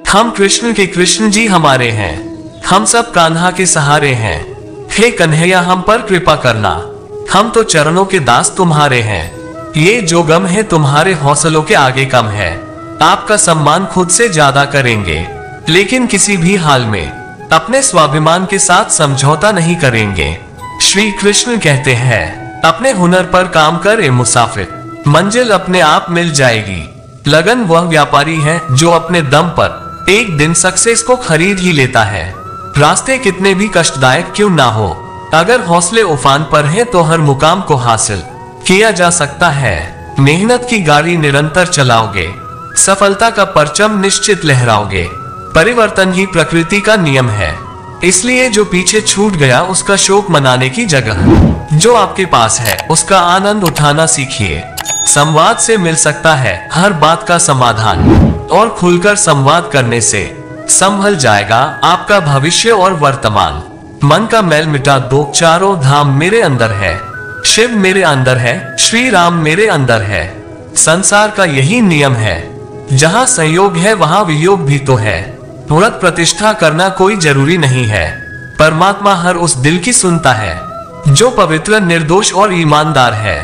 हम कृष्ण के कृष्ण जी हमारे हैं, हम सब कान्हा के सहारे हैं। हे कन्हैया हम पर कृपा करना, हम तो चरणों के दास तुम्हारे हैं। ये जो गम है तुम्हारे हौसलों के आगे कम है। आपका सम्मान खुद से ज्यादा करेंगे, लेकिन किसी भी हाल में अपने स्वाभिमान के साथ समझौता नहीं करेंगे। श्री कृष्ण कहते हैं, अपने हुनर पर काम कर ए मुसाफिर, मंजिल अपने आप मिल जाएगी। लगन वह व्यापारी है जो अपने दम पर एक दिन सक्सेस को खरीद ही लेता है। रास्ते कितने भी कष्टदायक क्यों ना हो, अगर हौसले उफान पर है तो हर मुकाम को हासिल किया जा सकता है। मेहनत की गाड़ी निरंतर चलाओगे, सफलता का परचम निश्चित लहराओगे। परिवर्तन ही प्रकृति का नियम है, इसलिए जो पीछे छूट गया उसका शोक मनाने की जगह जो आपके पास है उसका आनंद उठाना सीखिए। संवाद से मिल सकता है हर बात का समाधान, और खुलकर संवाद करने से संभल जाएगा आपका भविष्य और वर्तमान। मन का मैल मिटा दो, चारों धाम मेरे अंदर है। शिव मेरे अंदर है, श्री राम मेरे अंदर है। संसार का यही नियम है, जहाँ संयोग है वहाँ वियोग भी तो है। व्रत प्रतिष्ठा करना कोई जरूरी नहीं है, परमात्मा हर उस दिल की सुनता है जो पवित्र, निर्दोष और ईमानदार है।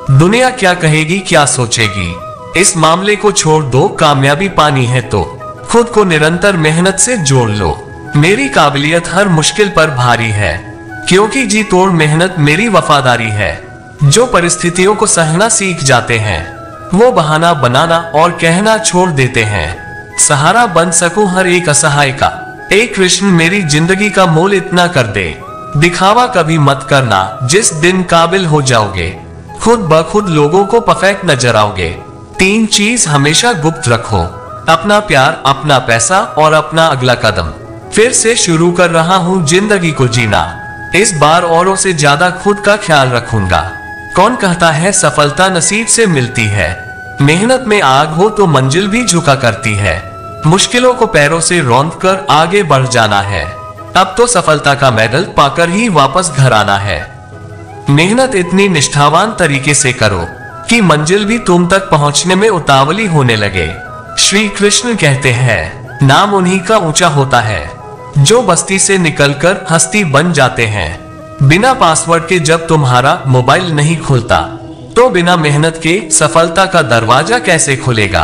दुनिया क्या कहेगी, क्या सोचेगी, इस मामले को छोड़ दो। कामयाबी पानी है तो खुद को निरंतर मेहनत से जोड़ लो। मेरी काबिलियत हर मुश्किल पर भारी है, क्योंकि जी तोड़ मेहनत मेरी वफादारी है। जो परिस्थितियों को सहना सीख जाते हैं वो बहाना बनाना और कहना छोड़ देते हैं। सहारा बन सकूं हर एक असहाय का, एक कृष्ण मेरी जिंदगी का मोल इतना कर दे। दिखावा कभी मत करना, जिस दिन काबिल हो जाओगे खुद ब खुद लोगों को परफेक्ट नजर आओगे। 3 चीज हमेशा गुप्त रखो, अपना प्यार, अपना पैसा और अपना अगला कदम। फिर से शुरू कर रहा हूँ जिंदगी को जीना, इस बार औरों से ज्यादा खुद का ख्याल रखूंगा। कौन कहता है सफलता नसीब से मिलती है, मेहनत में आग हो तो मंजिल भी झुका करती है। मुश्किलों को पैरों से रौंद कर आगे बढ़ जाना है, अब तो सफलता का मेडल पाकर ही वापस घर आना है। मेहनत इतनी निष्ठावान तरीके से करो कि मंजिल भी तुम तक पहुंचने में उतावली होने लगे। श्री कृष्ण कहते हैं, नाम उन्हीं का ऊंचा होता है जो बस्ती से निकलकर हस्ती बन जाते हैं। बिना पासवर्ड के जब तुम्हारा मोबाइल नहीं खुलता तो बिना मेहनत के सफलता का दरवाजा कैसे खुलेगा।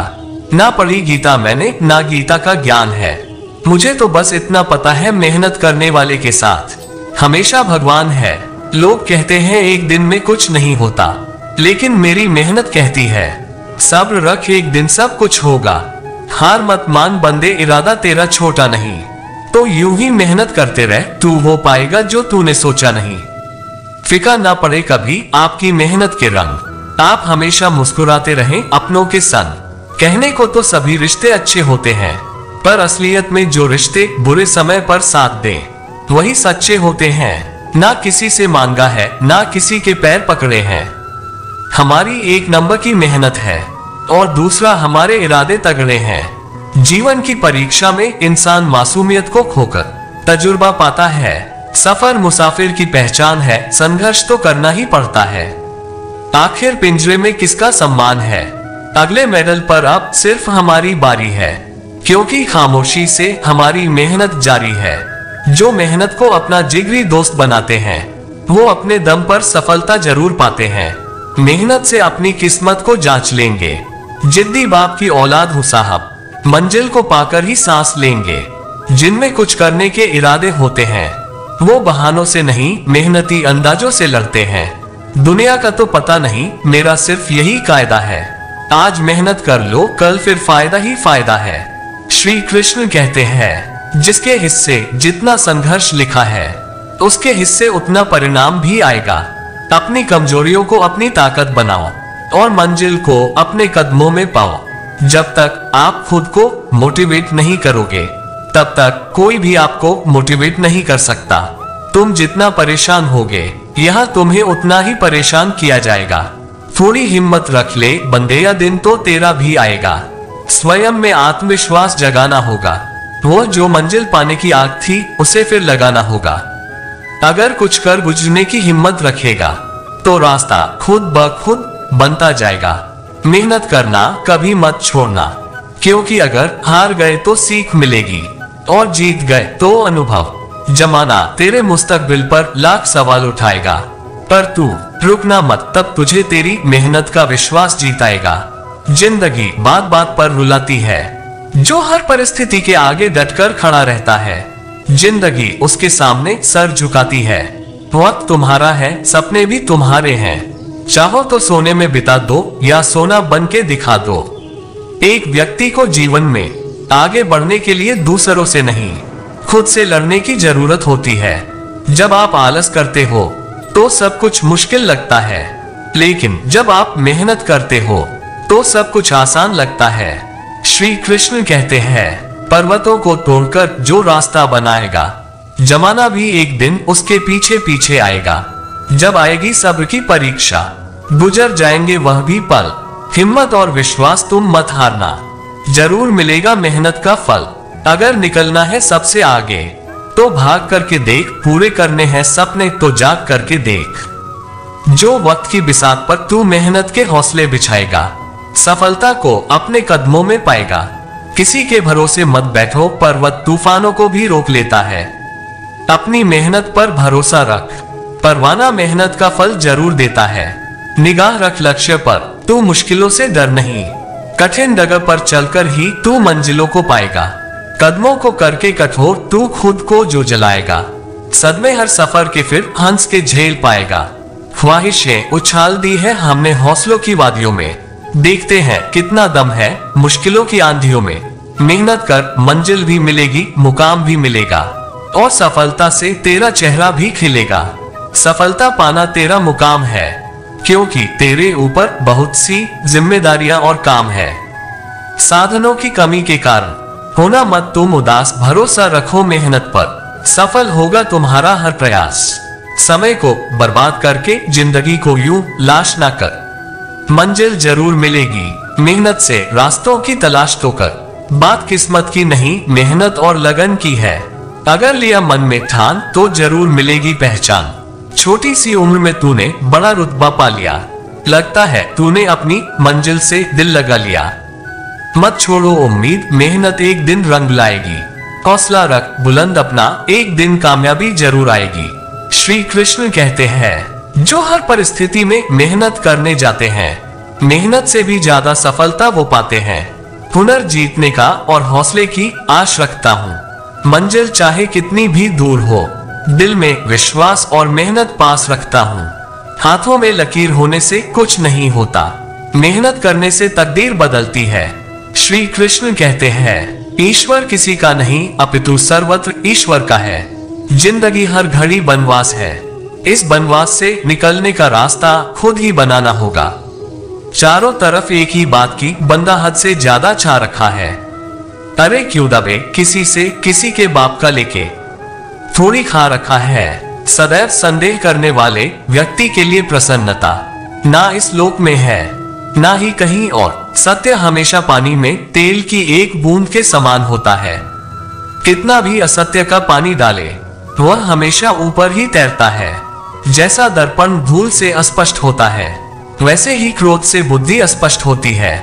ना पढ़ी गीता मैंने, ना गीता का ज्ञान है, मुझे तो बस इतना पता है मेहनत करने वाले के साथ हमेशा भगवान है। लोग कहते हैं एक दिन में कुछ नहीं होता, लेकिन मेरी मेहनत कहती है सब्र रख, एक दिन सब कुछ होगा। हार मत मान बंदे, इरादा तेरा छोटा नहीं, तो यूं ही मेहनत करते रह, तू हो पाएगा जो तूने सोचा नहीं। फिका ना पड़े कभी आपकी मेहनत के रंग, आप हमेशा मुस्कुराते रहें अपनों के संग। कहने को तो सभी रिश्ते अच्छे होते हैं, पर असलियत में जो रिश्ते बुरे समय पर साथ दें वही सच्चे होते हैं। ना किसी से मांगा है, ना किसी के पैर पकड़े हैं। हमारी 1 नंबर की मेहनत है और दूसरा हमारे इरादे तगड़े हैं। जीवन की परीक्षा में इंसान मासूमियत को खोकर तजुर्बा पाता है। सफर मुसाफिर की पहचान है, संघर्ष तो करना ही पड़ता है। आखिर पिंजरे में किसका सम्मान है, अगले मेडल पर अब सिर्फ हमारी बारी है, क्योंकि खामोशी से हमारी मेहनत जारी है। जो मेहनत को अपना जिगरी दोस्त बनाते हैं वो अपने दम पर सफलता जरूर पाते हैं। मेहनत से अपनी किस्मत को जांच लेंगे, जिद्दी बाप की औलाद हूं साहब, मंजिल को पाकर ही सांस लेंगे। जिनमें कुछ करने के इरादे होते हैं वो बहानों से नहीं, मेहनती अंदाजों से लड़ते हैं। दुनिया का तो पता नहीं, मेरा सिर्फ यही कायदा है, आज मेहनत कर लो, कल फिर फायदा ही फायदा है। श्री कृष्ण कहते हैं, जिसके हिस्से जितना संघर्ष लिखा है उसके हिस्से उतना परिणाम भी आएगा। अपनी कमजोरियों को अपनी ताकत बनाओ और मंजिल को अपने कदमों में पाओ। जब तक आप खुद को मोटिवेट नहीं करोगे तब तक कोई भी आपको मोटिवेट नहीं कर सकता। तुम जितना परेशान होगे यहाँ तुम्हें उतना ही परेशान किया जाएगा। थोड़ी हिम्मत रख ले बंदे, या दिन तो तेरा भी आएगा। स्वयं में आत्मविश्वास जगाना होगा, वो जो मंजिल पाने की आग थी उसे फिर लगाना होगा। अगर कुछ कर गुजरने की हिम्मत रखेगा तो रास्ता खुद ब खुद बनता जाएगा। मेहनत करना कभी मत छोड़ना, क्योंकि अगर हार गए तो सीख मिलेगी और जीत गए तो अनुभव। जमाना तेरे मुस्तकबिल पर लाख सवाल उठाएगा, पर तू रुकना मत, तब तुझे तेरी मेहनत का विश्वास जीताएगा। जिंदगी बात बात पर रुलाती है, जो हर परिस्थिति के आगे डटकर खड़ा रहता है। जिंदगी उसके सामने सर झुकाती है। वक्त तुम्हारा है, सपने भी तुम्हारे हैं। चाहो तो सोने में बिता दो या सोना बन के दिखा दो। एक व्यक्ति को जीवन में आगे बढ़ने के लिए दूसरों से नहीं, खुद से लड़ने की जरूरत होती है। जब आप आलस करते हो तो सब कुछ मुश्किल लगता है, लेकिन जब आप मेहनत करते हो तो सब कुछ आसान लगता है। श्री कृष्ण कहते हैं, पर्वतों को तोड़कर जो रास्ता बनाएगा, जमाना भी एक दिन उसके पीछे पीछे आएगा। जब आएगी सब्र की परीक्षा, गुजर जाएंगे वह भी पल। हिम्मत और विश्वास तुम मत हारना, जरूर मिलेगा मेहनत का फल। अगर निकलना है सबसे आगे तो भाग करके देख, पूरे करने हैं सपने तो जाग करके देख। जो वक्त की बिसात पर तू मेहनत के हौसले बिछाएगा, सफलता को अपने कदमों में पाएगा। किसी के भरोसे मत बैठो, पर्वत तूफानों को भी रोक लेता है। अपनी मेहनत पर भरोसा रख, परवाना मेहनत का फल जरूर देता है। निगाह रख लक्ष्य पर, तू मुश्किलों से डर नहीं, कठिन डगर पर चलकर ही तू मंजिलों को पाएगा। कदमों को करके कठोर, तू खुद को जो जलाएगा, सदमे हर सफर के फिर हंस के झेल पाएगा। ख्वाहिशें उछाल दी है हमने हौसलों की वादियों में, देखते हैं कितना दम है मुश्किलों की आंधियों में। मेहनत कर, मंजिल भी मिलेगी, मुकाम भी मिलेगा, और सफलता से तेरा चेहरा भी खिलेगा। सफलता पाना तेरा मुकाम है, क्योंकि तेरे ऊपर बहुत सी जिम्मेदारियां और काम है। साधनों की कमी के कारण होना मत तुम उदास, भरोसा रखो मेहनत पर, सफल होगा तुम्हारा हर प्रयास। समय को बर्बाद करके जिंदगी को यूं लाश ना कर, मंजिल जरूर मिलेगी मेहनत से रास्तों की तलाश तो कर। बात किस्मत की नहीं, मेहनत और लगन की है, अगर लिया मन में ठान तो जरूर मिलेगी पहचान। छोटी सी उम्र में तूने बड़ा रुतबा पा लिया, लगता है तूने अपनी मंजिल से दिल लगा लिया। मत छोड़ो उम्मीद, मेहनत एक दिन रंग लाएगी। हौसला रख बुलंद अपना, एक दिन कामयाबी जरूर आएगी। श्री कृष्ण कहते हैं, जो हर परिस्थिति में मेहनत करने जाते हैं, मेहनत से भी ज्यादा सफलता वो पाते हैं। हुनर जीतने का और हौसले की आश रखता हूँ, मंजिल चाहे कितनी भी दूर हो, दिल में विश्वास और मेहनत पास रखता हूँ। हाथों में लकीर होने से कुछ नहीं होता, मेहनत करने से तकदीर बदलती है। श्री कृष्ण कहते हैं, ईश्वर किसी का नहीं अपितु सर्वत्र ईश्वर का है। जिंदगी हर घड़ी बनवास है, इस बनवास से निकलने का रास्ता खुद ही बनाना होगा। चारों तरफ एक ही बात की बंदा हद से ज्यादा छा रखा है, अरे क्यों दबे किसी से किसी के बाप का लेके, थोड़ी खा रखा है। सदैव संदेह करने वाले व्यक्ति के लिए प्रसन्नता ना इस लोक में है ना ही कहीं और। सत्य हमेशा पानी में तेल की एक बूंद के समान होता है, कितना भी असत्य का पानी डाले वह हमेशा ऊपर ही तैरता है। जैसा दर्पण धूल से अस्पष्ट होता है, वैसे ही क्रोध से बुद्धि अस्पष्ट होती है।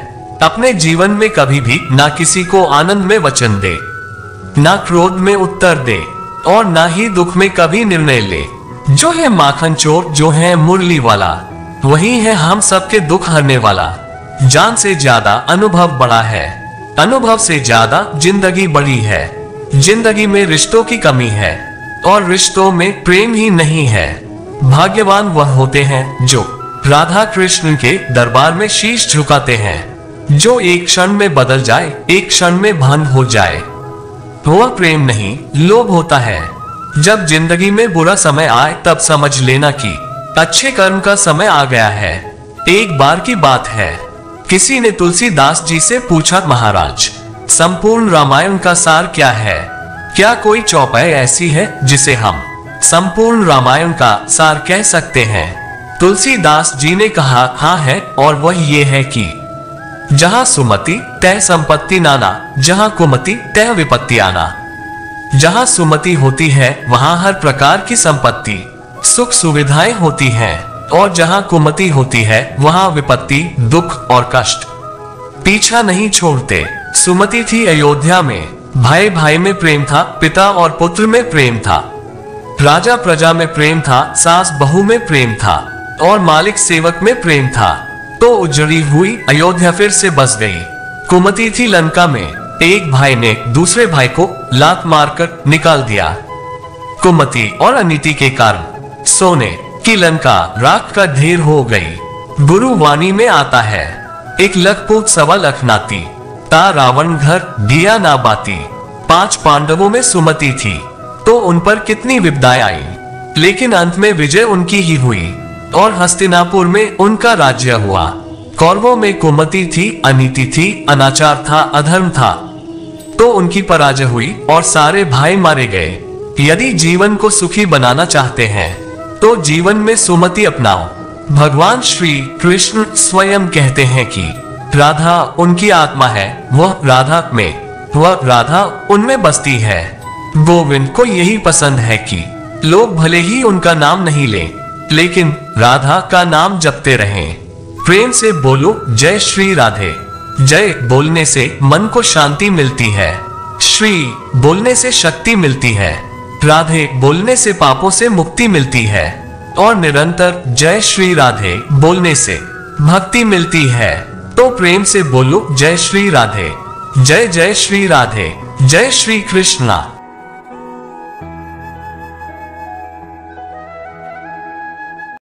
अपने जीवन में कभी भी ना किसी को आनंद में वचन दे, ना क्रोध में उत्तर दे, और ना ही दुख में कभी निर्णय ले। जो है माखन चोर, जो है मुरली वाला, वही है हम सबके दुख हरने वाला। जान से ज्यादा अनुभव बड़ा है, अनुभव से ज्यादा जिंदगी बड़ी है। जिंदगी में रिश्तों की कमी है, और रिश्तों में प्रेम ही नहीं है। भाग्यवान वह होते हैं जो राधा कृष्ण के दरबार में शीश झुकाते हैं, जो एक क्षण में बदल जाए, एक क्षण में भंग हो जाए। वह प्रेम नहीं लोभ होता है। जब जिंदगी में बुरा समय आए तब समझ लेना कि अच्छे कर्म का समय आ गया है। एक बार की बात है, किसी ने तुलसीदास जी से पूछा, महाराज संपूर्ण रामायण का सार क्या है? क्या कोई चौपाई ऐसी है जिसे हम संपूर्ण रामायण का सार कह सकते हैं? तुलसीदास जी ने कहा, हाँ है, और वह ये है कि जहां सुमति तह संपत्ति नाना, जहां कुमति तह विपत्ति आना। जहां सुमति होती है वहां हर प्रकार की संपत्ति सुख सुविधाएं होती हैं, और जहां कुमति होती है वहां विपत्ति दुख और कष्ट पीछा नहीं छोड़ते। सुमति थी अयोध्या में, भाई भाई में प्रेम था, पिता और पुत्र में प्रेम था, राजा प्रजा में प्रेम था, सास बहू में प्रेम था और मालिक सेवक में प्रेम था। तो उजड़ी हुई अयोध्या फिर से बस गई। कुमति थी लंका में, एक भाई ने दूसरे भाई को लात मारकर निकाल दिया। कुमति और अनीति के कारण सोने की लंका राख का ढेर हो गई। गुरु वाणी में आता है, एक लख पूत सवा लख नाती, ता रावण घर दिया ना बाती। 5 पांडवों में सुमति थी तो उन पर कितनी विपदाएं आई, लेकिन अंत में विजय उनकी ही हुई और हस्तिनापुर में उनका राज्य हुआ। कौरवों में कुमति थी, अनीति थी, अनाचार था, अधर्म था, तो उनकी पराजय हुई और सारे भाई मारे गए। यदि जीवन को सुखी बनाना चाहते हैं तो जीवन में सुमति अपनाओ। भगवान श्री कृष्ण स्वयं कहते हैं कि राधा उनकी आत्मा है, वह राधा उनमें बसती है। गोविंद को यही पसंद है कि लोग भले ही उनका नाम नहीं लें, लेकिन राधा का नाम जपते रहें। प्रेम से बोलो जय श्री राधे। जय बोलने से मन को शांति मिलती है, श्री बोलने से शक्ति मिलती है, राधे बोलने से पापों से मुक्ति मिलती है और निरंतर जय श्री राधे बोलने से भक्ति मिलती है। तो प्रेम से बोलो जय श्री राधे। जय जय श्री राधे, जय श्री कृष्णा।